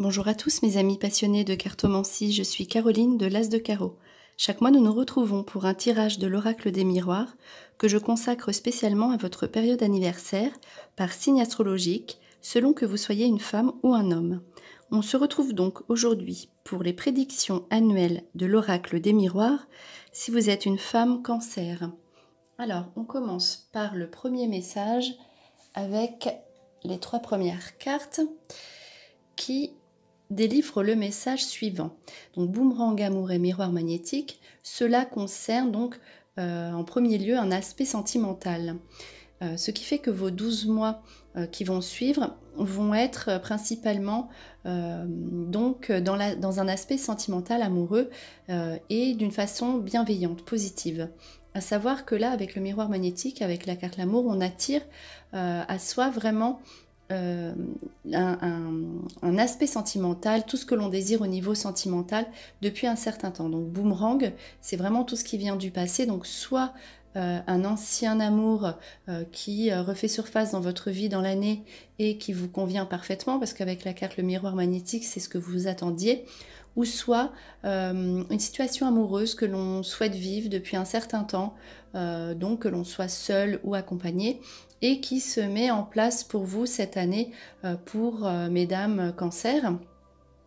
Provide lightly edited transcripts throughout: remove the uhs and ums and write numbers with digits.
Bonjour à tous mes amis passionnés de cartomancie, je suis Caroline de l'As de Carreau. Chaque mois nous nous retrouvons pour un tirage de l'oracle des miroirs que je consacre spécialement à votre période anniversaire par signe astrologique selon que vous soyez une femme ou un homme. On se retrouve donc aujourd'hui pour les prédictions annuelles de l'oracle des miroirs si vous êtes une femme Cancer. Alors on commence par le premier message avec les 3 premières cartes qui délivre le message suivant. Donc boomerang, amour et miroir magnétique, cela concerne donc en premier lieu un aspect sentimental. Ce qui fait que vos 12 mois qui vont suivre vont être principalement donc dans un aspect sentimental amoureux et d'une façon bienveillante, positive. À savoir que là, avec le miroir magnétique, avec la carte l'amour, on attire à soi vraiment un aspect sentimental, tout ce que l'on désire au niveau sentimental depuis un certain temps. Donc boomerang, c'est vraiment tout ce qui vient du passé, donc soit un ancien amour qui refait surface dans votre vie dans l'année et qui vous convient parfaitement, parce qu'avec la carte le miroir magnétique, c'est ce que vous attendiez, ou soit une situation amoureuse que l'on souhaite vivre depuis un certain temps, donc que l'on soit seul ou accompagné, et qui se met en place pour vous cette année pour mesdames Cancer.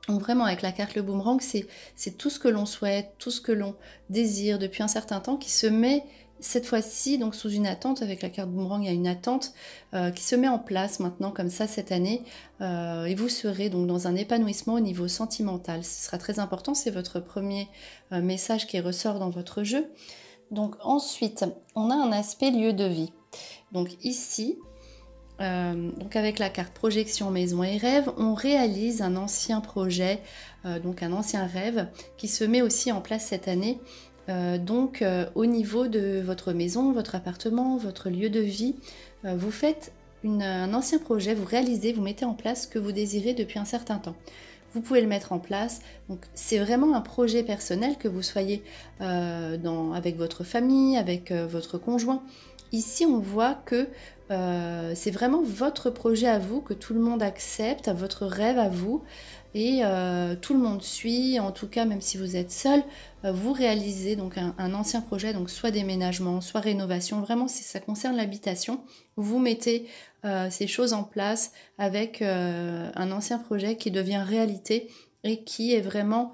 Donc vraiment avec la carte le boomerang, c'est tout ce que l'on souhaite, tout ce que l'on désire depuis un certain temps qui se met cette fois-ci donc sous une attente. Avec la carte boomerang, il y a une attente qui se met en place maintenant comme ça cette année et vous serez donc dans un épanouissement au niveau sentimental. Ce sera très important, c'est votre premier message qui ressort dans votre jeu. Donc ensuite, on a un aspect lieu de vie. Donc ici, donc avec la carte projection maison et rêve, on réalise un ancien projet, donc un ancien rêve qui se met aussi en place cette année. Donc au niveau de votre maison, votre appartement, votre lieu de vie, vous faites un ancien projet, vous réalisez, vous mettez en place ce que vous désirez depuis un certain temps. Vous pouvez le mettre en place. Donc c'est vraiment un projet personnel, que vous soyez avec votre famille, avec votre conjoint. Ici, on voit que c'est vraiment votre projet à vous, que tout le monde accepte, votre rêve à vous, et tout le monde suit. En tout cas, même si vous êtes seul, vous réalisez donc un ancien projet, donc soit déménagement, soit rénovation. Vraiment, si ça concerne l'habitation, vous mettez ces choses en place avec un ancien projet qui devient réalité et qui est vraiment,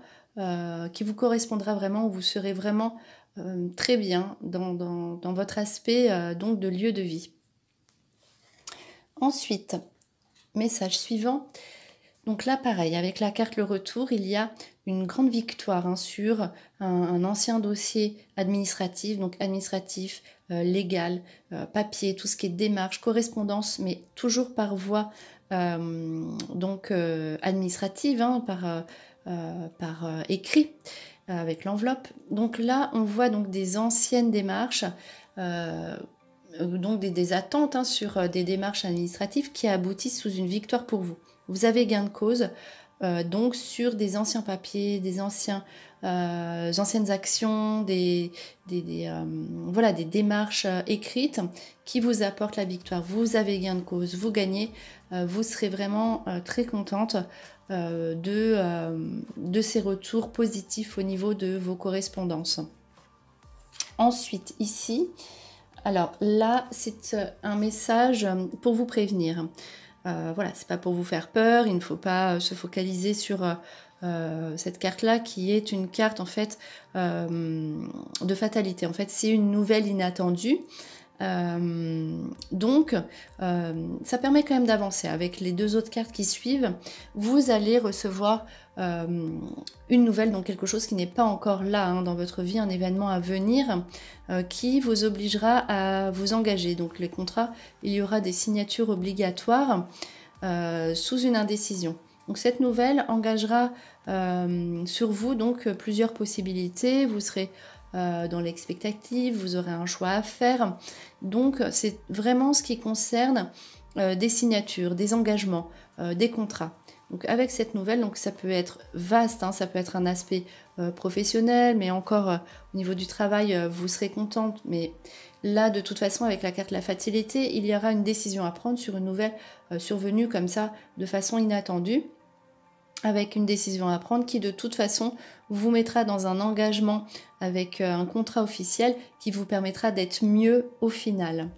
qui vous correspondra vraiment, où vous serez vraiment très bien dans votre aspect donc de lieu de vie. Ensuite, message suivant. Donc là, pareil, avec la carte le retour, il y a une grande victoire sur un ancien dossier administratif, donc administratif, légal, papier, tout ce qui est démarche, correspondance, mais toujours par voie administrative, par écrit, avec l'enveloppe. Donc là, on voit donc des anciennes démarches, donc des attentes sur des démarches administratives qui aboutissent sous une victoire pour vous. Vous avez gain de cause donc sur des anciens papiers, des anciennes actions, des démarches écrites qui vous apportent la victoire. Vous avez gain de cause, vous gagnez, vous serez vraiment très contente de ces retours positifs au niveau de vos correspondances. Ensuite, ici, alors là, c'est un message pour vous prévenir. Voilà, c'est pas pour vous faire peur, il ne faut pas se focaliser sur cette carte-là qui est une carte en fait de fatalité. En fait, c'est une nouvelle inattendue. Donc, ça permet quand même d'avancer. Avec les 2 autres cartes qui suivent, vous allez recevoir une nouvelle, donc quelque chose qui n'est pas encore là dans votre vie, un événement à venir qui vous obligera à vous engager. Donc les contrats, il y aura des signatures obligatoires sous une indécision. Donc cette nouvelle engagera sur vous donc plusieurs possibilités. Vous serez dans l'expectative, vous aurez un choix à faire. Donc c'est vraiment ce qui concerne des signatures, des engagements, des contrats. Donc avec cette nouvelle, donc ça peut être vaste, ça peut être un aspect professionnel, mais encore au niveau du travail, vous serez contente. Mais là, de toute façon, avec la carte de la fatalité, il y aura une décision à prendre sur une nouvelle survenue comme ça, de façon inattendue. avec une décision à prendre qui de toute façon vous mettra dans un engagement avec un contrat officiel qui vous permettra d'être mieux au final.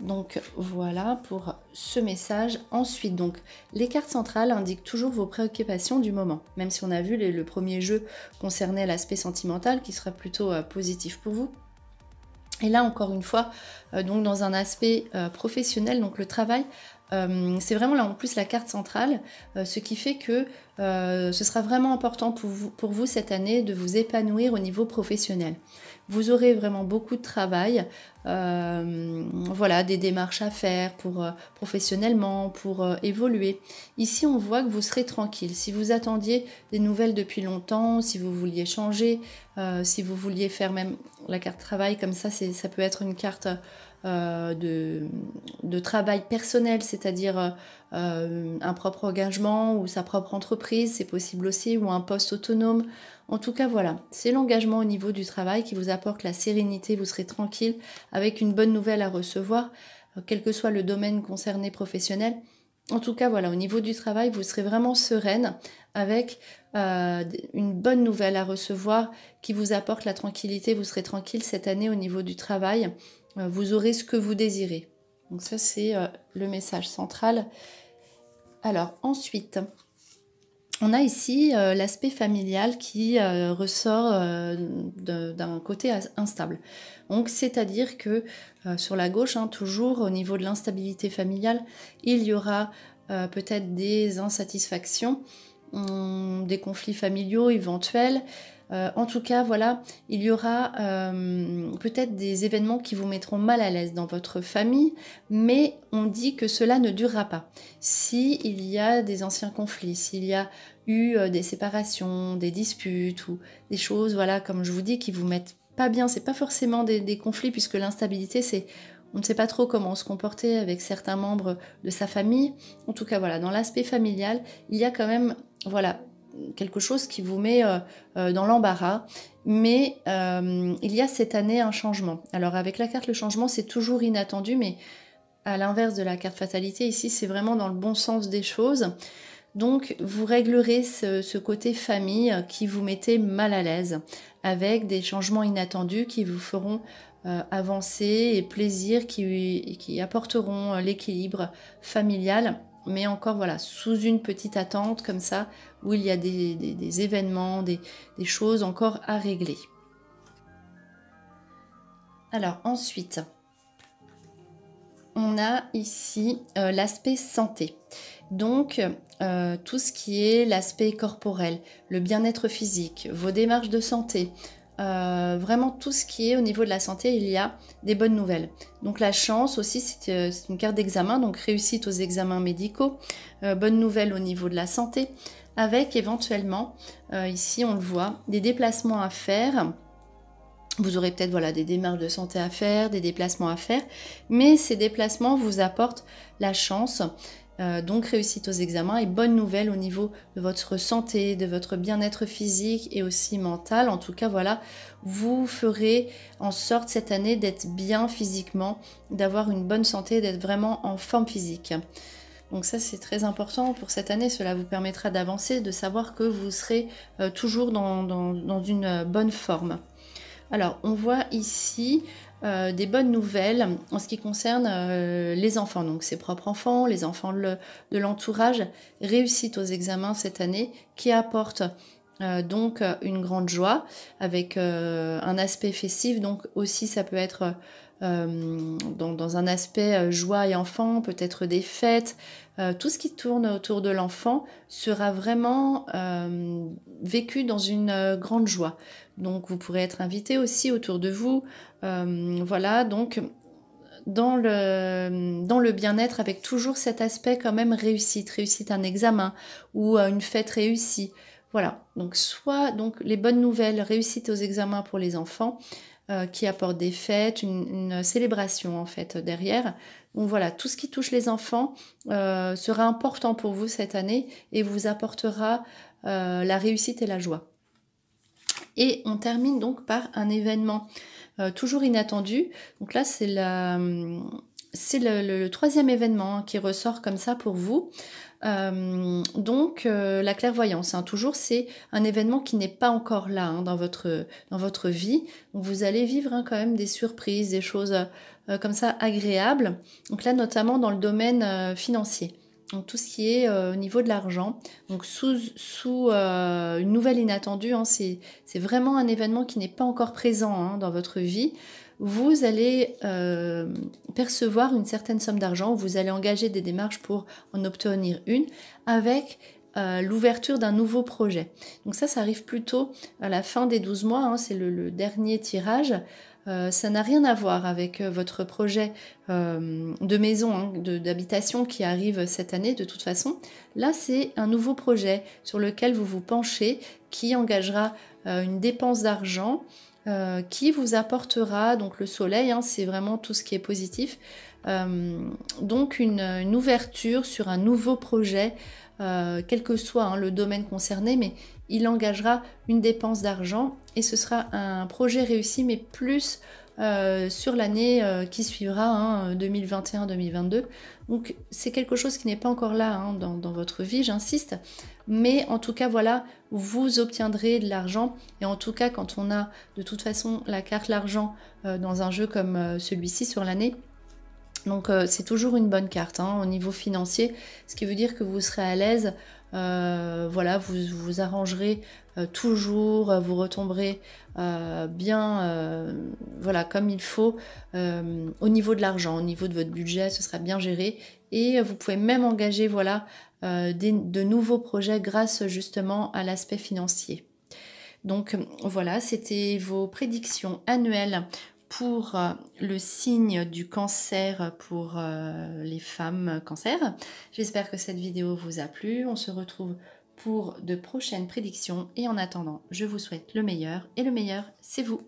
Donc voilà pour ce message. Ensuite, donc les cartes centrales indiquent toujours vos préoccupations du moment. Même si on a vu le premier jeu concernait l'aspect sentimental qui sera plutôt positif pour vous. Et là encore une fois, donc dans un aspect professionnel, donc le travail, c'est vraiment là en plus la carte centrale, ce qui fait que ce sera vraiment important pour vous cette année de vous épanouir au niveau professionnel. Vous aurez vraiment beaucoup de travail, voilà, des démarches à faire pour professionnellement, pour évoluer. Ici, on voit que vous serez tranquille. Si vous attendiez des nouvelles depuis longtemps, si vous vouliez changer, si vous vouliez faire même la carte travail comme ça peut être une carte de travail personnel, c'est-à-dire un propre engagement ou sa propre entreprise, c'est possible aussi, ou un poste autonome. En tout cas, voilà, c'est l'engagement au niveau du travail qui vous apporte la sérénité, vous serez tranquille avec une bonne nouvelle à recevoir, quel que soit le domaine concerné professionnel. En tout cas, voilà, au niveau du travail, vous serez vraiment sereine avec une bonne nouvelle à recevoir qui vous apporte la tranquillité. Vous serez tranquille cette année au niveau du travail. Vous aurez ce que vous désirez. Donc ça, c'est le message central. Alors, ensuite, on a ici l'aspect familial qui ressort d'un côté instable. Donc, c'est-à-dire que sur la gauche, toujours au niveau de l'instabilité familiale, il y aura peut-être des insatisfactions, des conflits familiaux éventuels. En tout cas, voilà, il y aura peut-être des événements qui vous mettront mal à l'aise dans votre famille, mais on dit que cela ne durera pas. S'il y a des anciens conflits, s'il y a eu des séparations, des disputes ou des choses, voilà, comme je vous dis, qui vous mettent pas bien, c'est pas forcément des conflits puisque l'instabilité, c'est on ne sait pas trop comment se comporter avec certains membres de sa famille. En tout cas, voilà, dans l'aspect familial, il y a quand même, voilà, quelque chose qui vous met dans l'embarras, mais il y a cette année un changement. Alors avec la carte le changement, c'est toujours inattendu, mais à l'inverse de la carte fatalité, ici c'est vraiment dans le bon sens des choses. Donc vous réglerez ce côté famille qui vous mettait mal à l'aise avec des changements inattendus qui vous feront avancer et plaisir, qui apporteront l'équilibre familial, mais encore voilà, sous une petite attente comme ça, où il y a des événements, des choses encore à régler. Alors ensuite, on a ici l'aspect santé. Donc, tout ce qui est l'aspect corporel, le bien-être physique, vos démarches de santé, vraiment tout ce qui est au niveau de la santé, il y a des bonnes nouvelles. Donc la chance aussi, c'est une carte d'examen, donc réussite aux examens médicaux, bonne nouvelle au niveau de la santé, avec éventuellement, ici on le voit, des déplacements à faire. Vous aurez peut-être voilà, des démarches de santé à faire, des déplacements à faire, mais ces déplacements vous apportent la chance, donc réussite aux examens et bonne nouvelle au niveau de votre santé, de votre bien-être physique et aussi mental. En tout cas, voilà, vous ferez en sorte cette année d'être bien physiquement, d'avoir une bonne santé, d'être vraiment en forme physique. Donc ça, c'est très important pour cette année. Cela vous permettra d'avancer, de savoir que vous serez toujours dans une bonne forme. Alors, on voit ici des bonnes nouvelles en ce qui concerne les enfants, donc ses propres enfants, les enfants de l'entourage, réussite aux examens cette année qui apporte donc une grande joie avec un aspect festif, donc aussi ça peut être dans un aspect joie et enfant, peut-être des fêtes, tout ce qui tourne autour de l'enfant sera vraiment vécu dans une grande joie. Donc vous pourrez être invité aussi autour de vous, voilà, donc dans le bien-être avec toujours cet aspect quand même réussite un examen ou une fête réussie. Voilà, donc soit donc les bonnes nouvelles, réussite aux examens pour les enfants, qui apportent des fêtes, une célébration en fait derrière. Donc voilà, tout ce qui touche les enfants sera important pour vous cette année et vous apportera la réussite et la joie. Et on termine donc par un événement toujours inattendu. Donc là, c'est le troisième événement qui ressort comme ça pour vous. Donc la clairvoyance, hein, toujours, c'est un événement qui n'est pas encore là, hein, dans votre vie. Donc, vous allez vivre, hein, quand même des surprises, des choses comme ça agréables. Donc là, notamment dans le domaine financier. Donc tout ce qui est au niveau de l'argent. Donc sous une nouvelle inattendue, hein, c'est vraiment un événement qui n'est pas encore présent, hein, dans votre vie. Vous allez percevoir une certaine somme d'argent, vous allez engager des démarches pour en obtenir une avec l'ouverture d'un nouveau projet. Donc ça arrive plutôt à la fin des 12 mois, hein, c'est le dernier tirage. Ça n'a rien à voir avec votre projet de maison, hein, d'habitation qui arrive cette année de toute façon. Là, c'est un nouveau projet sur lequel vous vous penchez, qui engagera une dépense d'argent, qui vous apportera, donc le soleil, hein, c'est vraiment tout ce qui est positif, donc une ouverture sur un nouveau projet, quel que soit, hein, le domaine concerné, mais il engagera une dépense d'argent et ce sera un projet réussi, mais plus sur l'année qui suivra, hein, 2021-2022. Donc c'est quelque chose qui n'est pas encore là, hein, dans votre vie, j'insiste. Mais en tout cas, voilà, vous obtiendrez de l'argent. Et en tout cas, quand on a de toute façon la carte l'argent dans un jeu comme celui-ci sur l'année, donc c'est toujours une bonne carte, hein, au niveau financier, ce qui veut dire que vous serez à l'aise, voilà, vous arrangerez toujours, vous retomberez bien, voilà, comme il faut, au niveau de l'argent, au niveau de votre budget, ce sera bien géré et vous pouvez même engager, voilà, de nouveaux projets grâce justement à l'aspect financier. Donc voilà, c'était vos prédictions annuelles pour le signe du cancer pour les femmes cancer. J'espère que cette vidéo vous a plu. On se retrouve pour de prochaines prédictions et en attendant, je vous souhaite le meilleur et le meilleur, c'est vous.